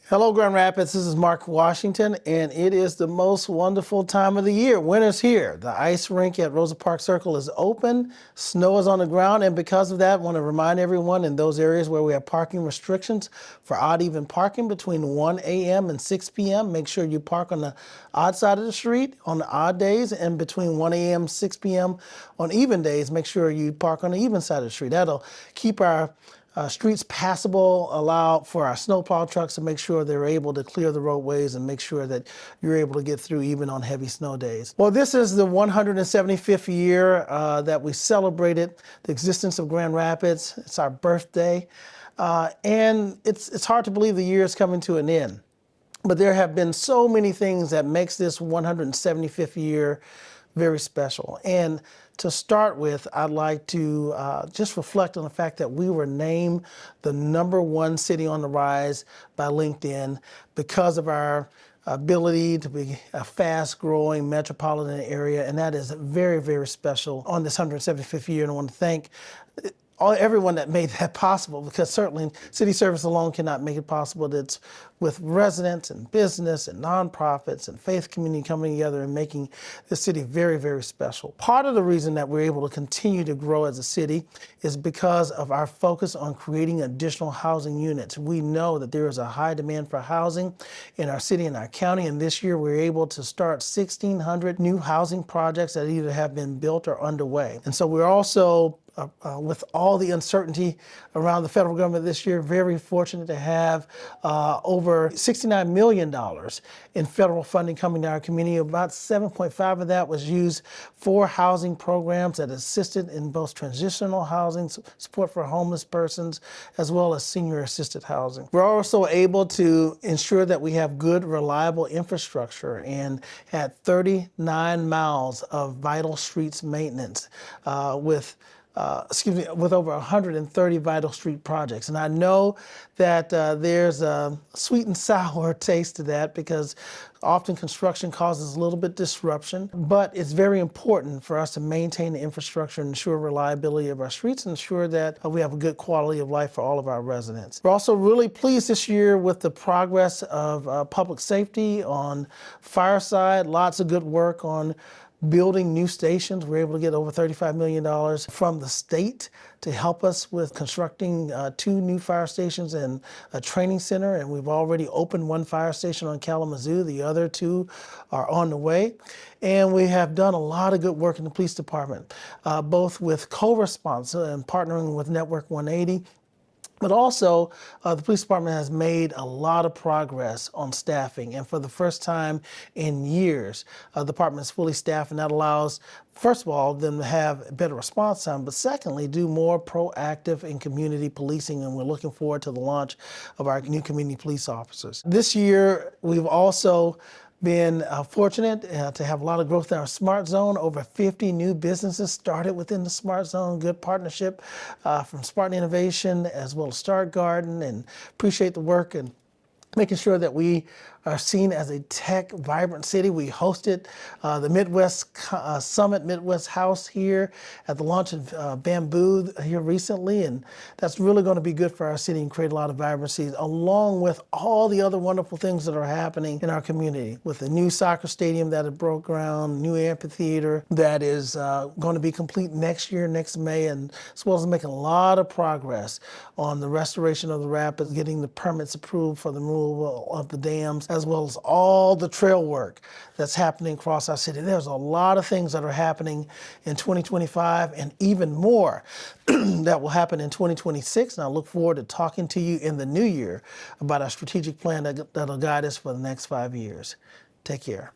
Hello, Grand Rapids. This is Mark Washington, and it is the most wonderful time of the year. Winter's here. The ice rink at Rosa Park Circle is open. Snow is on the ground, and because of that, I want to remind everyone in those areas where we have parking restrictions for odd-even parking between 1 a.m. and 6 p.m. Make sure you park on the odd side of the street on the odd days, and between 1 a.m. and 6 p.m. on even days, make sure you park on the even side of the street. That'll keep our streets passable, allow for our snowplow trucks to make sure they're able to clear the roadways and make sure that you're able to get through even on heavy snow days. Well, this is the 175th year that we celebrated the existence of Grand Rapids. It's our birthday, and it's hard to believe the year is coming to an end. But there have been so many things that makes this 175th year very special. And to start with, I'd like to just reflect on the fact that we were named the #1 city on the rise by LinkedIn because of our ability to be a fast-growing metropolitan area, and that is very, very special on this 175th year. And I want to thank everyone that made that possible, because certainly city service alone cannot make it possible. It's with residents and business and nonprofits and faith community coming together and making this city very, very special. Part of the reason that we're able to continue to grow as a city is because of our focus on creating additional housing units. We know that there is a high demand for housing in our city and our county, and this year we're able to start 1,600 new housing projects that either have been built or underway. And so we're also with all the uncertainty around the federal government this year, very fortunate to have over $69 million in federal funding coming to our community. About 7.5 of that was used for housing programs that assisted in both transitional housing, support for homeless persons, as well as senior assisted housing. We're also able to ensure that we have good, reliable infrastructure and had 39 miles of vital streets maintenance with over 130 vital street projects. And I know that there's a sweet and sour taste to that, because often construction causes a little bit disruption, but it's very important for us to maintain the infrastructure and ensure reliability of our streets and ensure that we have a good quality of life for all of our residents. We're also really pleased this year with the progress of public safety on Fireside. Lots of good work on building new stations. We're able to get over $35 million from the state to help us with constructing 2 new fire stations and a training center. And we've already opened 1 fire station on Kalamazoo. The other 2 are on the way. And we have done a lot of good work in the police department, both with co-response and partnering with Network 180. But also, the police department has made a lot of progress on staffing. And for the first time in years, the department is fully staffed, and that allows, first of all, them to have better response time, but secondly, do more proactive and community policing. And we're looking forward to the launch of our new community police officers. This year, we've also been fortunate to have a lot of growth in our Smart Zone. Over 50 new businesses started within the Smart Zone. Good partnership from Spartan Innovation as well as Start Garden, and appreciate the work and making sure that we are seen as a tech vibrant city. We hosted the Midwest Summit Midwest House here at the launch of Bamboo here recently, and that's really going to be good for our city and create a lot of vibrancy, along with all the other wonderful things that are happening in our community, with the new soccer stadium that had broke ground, new amphitheater that is going to be complete next year, next May, and as well as making a lot of progress on the restoration of the rapids, getting the permits approved for the removal of the dams, as well as all the trail work that's happening across our city. There's a lot of things that are happening in 2025 and even more that will happen in 2026. And I look forward to talking to you in the new year about our strategic plan that'll guide us for the next 5 years. Take care.